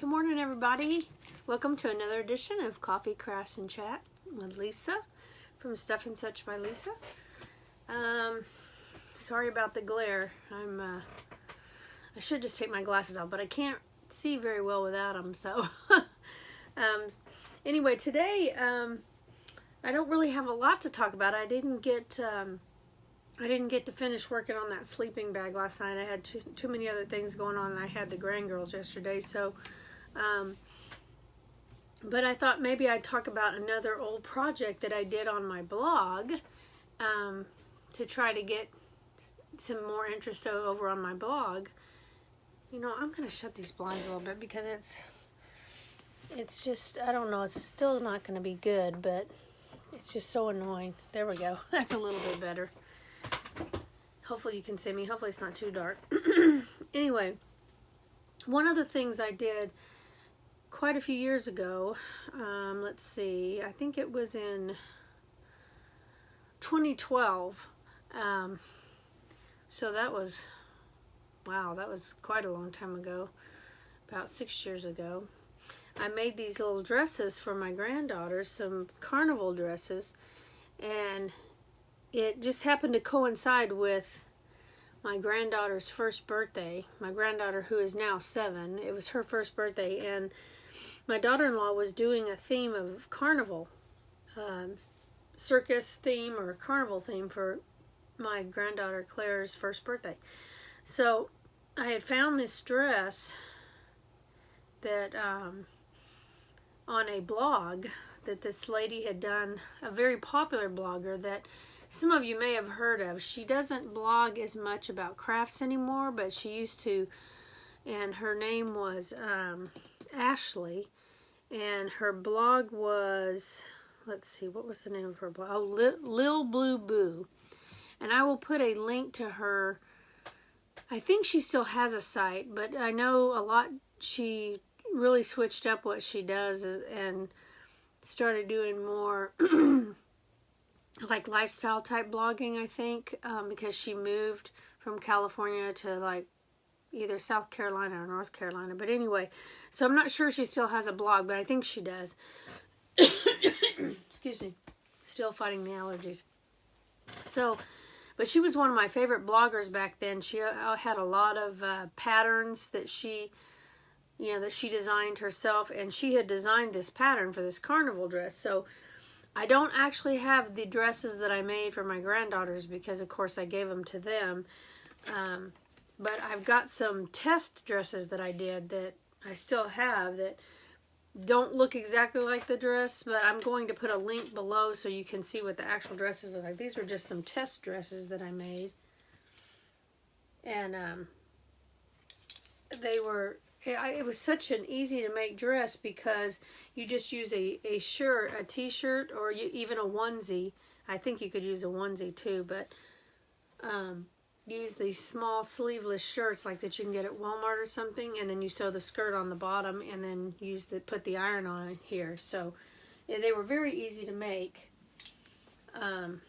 Good morning, everybody. Welcome to another edition of Coffee, Crafts, and Chat with Lisa from Stuff and Such by Lisa. Sorry about the glare. I should just take my glasses off, but I can't see very well without them. So, anyway, today I don't really have a lot to talk about. I didn't get to finish working on that sleeping bag last night. I had too many other things going on, and I had the grandgirls yesterday. So, but I thought maybe I'd talk about another old project that I did on my blog to try to get some more interest over on my blog. You know, I'm going to shut these blinds a little bit because it's just, I don't know, it's still not going to be good, but it's just so annoying. There we go. That's a little bit better. Hopefully you can see me. Hopefully it's not too dark. Anyway, one of the things I did quite a few years ago, let's see, I think it was in 2012. So that was, wow, that was quite a long time ago, about 6 years ago. I made these little dresses for my granddaughters, some carnival dresses, and it just happened to coincide with my granddaughter's first birthday. My granddaughter, who is now 7, it was her first birthday, and my daughter-in-law was doing a theme of carnival, circus theme or carnival theme for my granddaughter Claire's first birthday. So I had found this dress that on a blog that this lady had done, a very popular blogger that some of you may have heard of. She doesn't blog as much about crafts anymore, but she used to, and her name was Ashley, and her blog was, let's see, what was the name of her blog? Oh, Lil Blue Boo. And I will put a link to her. I think she still has a site, but I know a lot, she really switched up what she does and started doing more like lifestyle type blogging, I think, because she moved from California to like either South Carolina or North Carolina. But anyway, so I'm not sure she still has a blog, but I think she does. Excuse me. Still fighting the allergies. So, but she was one of my favorite bloggers back then. She had a lot of patterns that she designed herself, and she had designed this pattern for this carnival dress. So I don't actually have the dresses that I made for my granddaughters because, of course, I gave them to them. But I've got some test dresses that I did that I still have that don't look exactly like the dress, but I'm going to put a link below so you can see what the actual dresses are like. These were just some test dresses that I made. And it was such an easy to make dress because you just use a shirt, a t-shirt, or even a onesie. I think you could use a onesie too, but use these small sleeveless shirts like that you can get at Walmart or something, and then you sew the skirt on the bottom and then put the iron on here. So yeah, they were very easy to make. And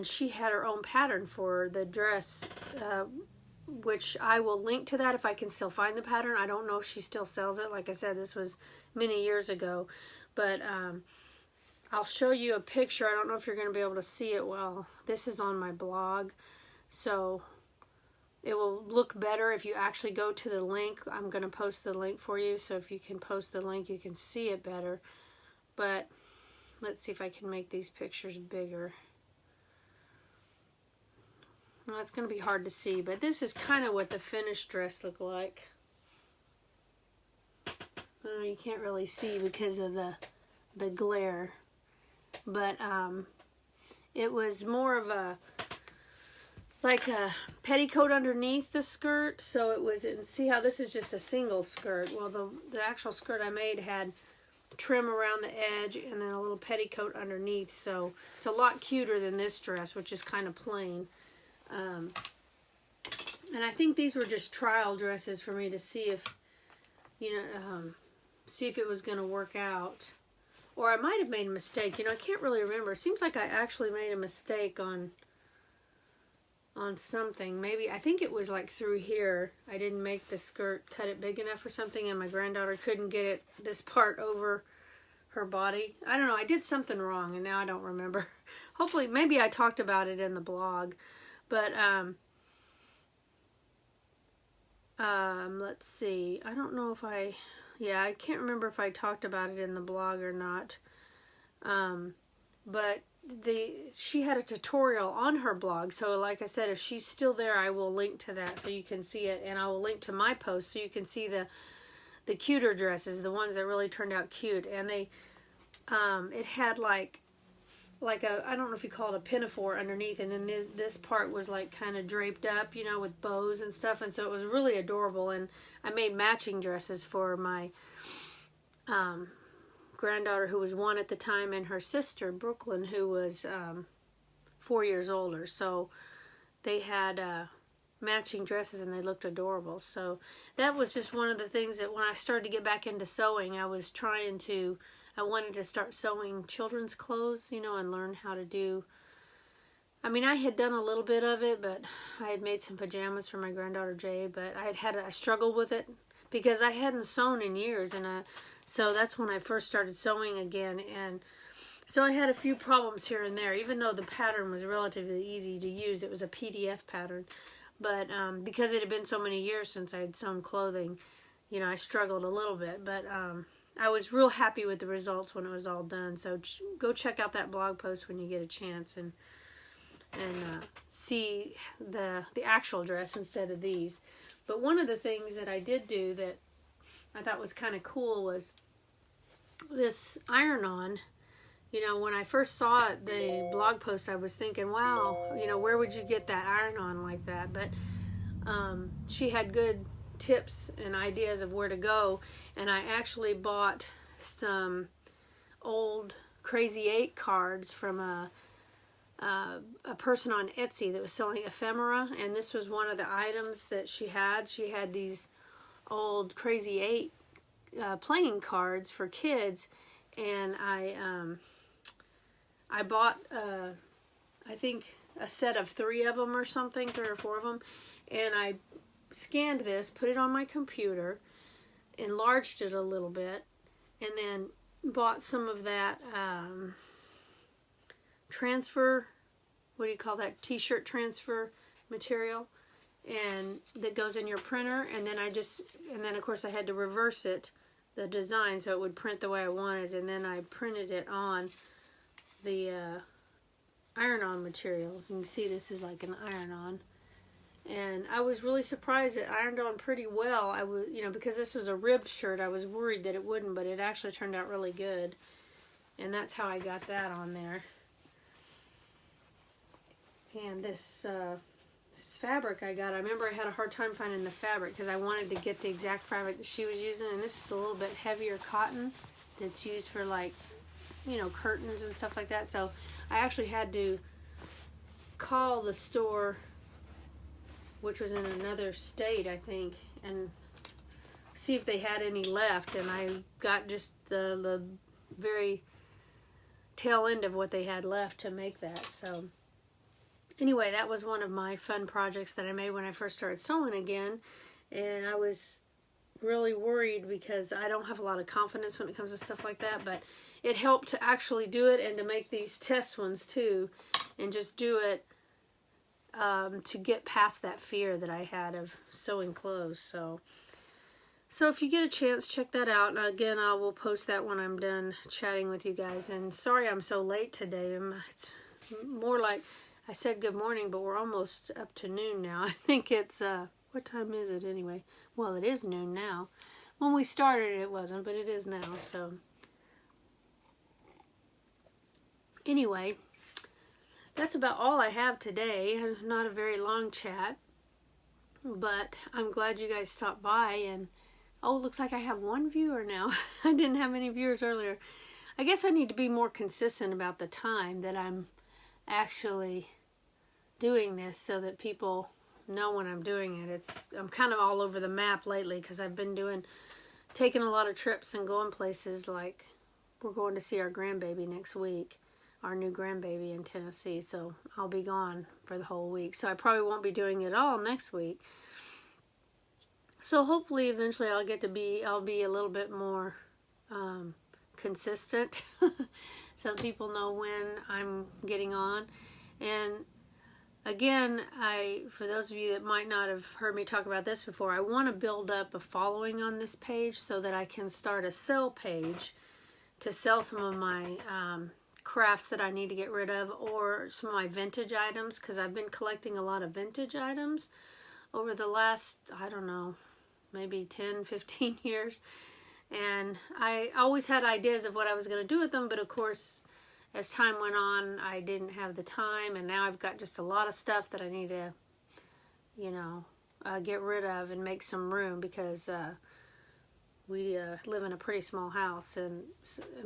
she had her own pattern for the dress, which I will link to that if I can still find the pattern. I don't know if she still sells it. Like I said, this was many years ago. But I'll show you a picture. I don't know if you're going to be able to see it well. This is on my blog. So it will look better if you actually go to the link. I'm going to post the link for you. So if you can post the link, you can see it better. But let's see if I can make these pictures bigger. Well, it's going to be hard to see, but this is kind of what the finished dress looked like. You can't really see because of the glare, but it was more of a petticoat underneath the skirt. So it was, and see how this is just a single skirt. Well, the actual skirt I made had trim around the edge and then a little petticoat underneath. So it's a lot cuter than this dress, which is kind of plain. And I think these were just trial dresses for me to see if, see if it was going to work out. Or I might have made a mistake. I can't really remember. It seems like I actually made a mistake on on something. Maybe, I think it was like through here. I didn't make the skirt, cut it big enough or something, and my granddaughter couldn't get it, this part over her body. I don't know, I did something wrong, and now I don't remember. Hopefully, maybe I talked about it in the blog, but, let's see, I don't know if I can't remember if I talked about it in the blog or not, but she had a tutorial on her blog, so like I said, if she's still there, I will link to that so you can see it, and I will link to my post so you can see the cuter dresses, the ones that really turned out cute. And they it had like a, I don't know if you call it a pinafore underneath, and then this part was like kind of draped up, you know, with bows and stuff, and so it was really adorable. And I made matching dresses for my granddaughter, who was 1 at the time, and her sister Brooklyn, who was 4 years older. So they had matching dresses, and they looked adorable. So that was just one of the things that when I started to get back into sewing, I wanted to start sewing children's clothes, you know, and learn how to do. I mean, I had done a little bit of it, but I had made some pajamas for my granddaughter Jade, but I struggled with it because I hadn't sewn in years, and so that's when I first started sewing again. And so I had a few problems here and there, even though the pattern was relatively easy to use. It was a PDF pattern, but because it had been so many years since I had sewn clothing, you know, I struggled a little bit, but I was real happy with the results when it was all done. So go check out that blog post when you get a chance and see the actual dress instead of these. But one of the things that I did do that I thought was kind of cool was this iron-on. You know, when I first saw it, the blog post, I was thinking, wow, you know, where would you get that iron-on like that? But she had good tips and ideas of where to go, and I actually bought some old Crazy 8 cards from a person on Etsy that was selling ephemera, and this was one of the items that she had. She had these old Crazy 8 playing cards for kids, and I bought I think a set of 3 of them or something, 3 or 4 of them, and I scanned this, put it on my computer, enlarged it a little bit, and then bought some of that transfer, what do you call that, t-shirt transfer material, and that goes in your printer. And then of course I had to reverse it, the design, so it would print the way I wanted, and then I printed it on the iron-on materials. And you can see this is like an iron-on, and I was really surprised it ironed on pretty well. I was, you know, because this was a ribbed shirt, I was worried that it wouldn't, but it actually turned out really good, and that's how I got that on there. And this fabric I got, I remember I had a hard time finding the fabric because I wanted to get the exact fabric that she was using, and this is a little bit heavier cotton that's used for, like, you know, curtains and stuff like that. So I actually had to call the store, which was in another state, I think, and see if they had any left, and I got just the very tail end of what they had left to make that. So anyway, that was one of my fun projects that I made when I first started sewing again, and I was really worried because I don't have a lot of confidence when it comes to stuff like that, but it helped to actually do it and to make these test ones too, and just do it to get past that fear that I had of sewing clothes. So if you get a chance, check that out. And again, I will post that when I'm done chatting with you guys. And sorry I'm so late today. It's more like I said good morning, but we're almost up to noon now. I think it's, what time is it anyway? Well, it is noon now. When we started it wasn't, but it is now. So anyway, that's about all I have today. Not a very long chat, but I'm glad you guys stopped by. And oh, it looks like I have 1 viewer now. I didn't have any viewers earlier. I guess I need to be more consistent about the time that I'm actually doing this so that people know when I'm doing it. I'm kind of all over the map lately because I've been taking a lot of trips and going places. Like, we're going to see our grandbaby next week, our new grandbaby in Tennessee, so I'll be gone for for the whole week. So I probably won't be doing it all next week. So hopefully eventually I'll be a little bit more consistent so that people know when I'm getting on. And again, for those of you that might not have heard me talk about this before, I want to build up a following on this page so that I can start a sell page to sell some of my crafts that I need to get rid of, or some of my vintage items, because I've been collecting a lot of vintage items over the last, I don't know, maybe 10, 15 years. And I always had ideas of what I was going to do with them, but of course, as time went on, I didn't have the time, and now I've got just a lot of stuff that I need to, you know, get rid of and make some room, because we live in a pretty small house, and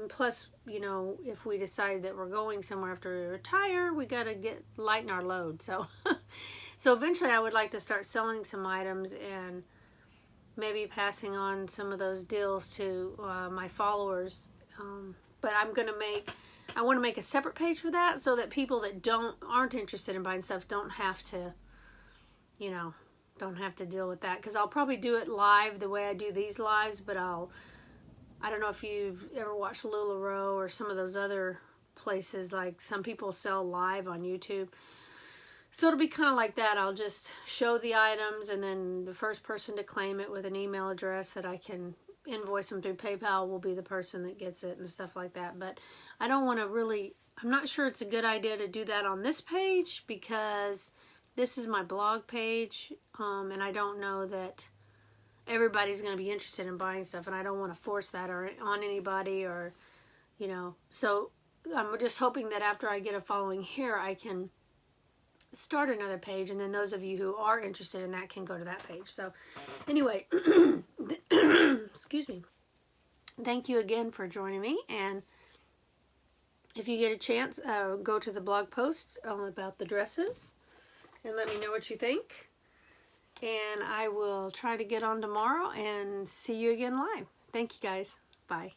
plus, you know, if we decide that we're going somewhere after we retire, we got to lighten our load. So, so eventually I would like to start selling some items and maybe passing on some of those deals to my followers. But I want to make a separate page for that, so that people that aren't interested in buying stuff don't have to, you know, don't have to deal with that. Because I'll probably do it live the way I do these lives, but I don't know if you've ever watched LuLaRoe or some of those other places, like some people sell live on YouTube. So it'll be kind of like that. I'll just show the items, and then the first person to claim it with an email address that I can invoice them through PayPal will be the person that gets it and stuff like that. But I don't want to really, I'm not sure it's a good idea to do that on this page, because this is my blog page, and I don't know that everybody's going to be interested in buying stuff, and I don't want to force that on anybody, or, you know. So I'm just hoping that after I get a following here, I can start another page, and then those of you who are interested in that can go to that page. So anyway, excuse me. Thank you again for joining me, and if you get a chance, go to the blog post about the dresses and let me know what you think. And I will try to get on tomorrow and see you again live. Thank you guys. Bye.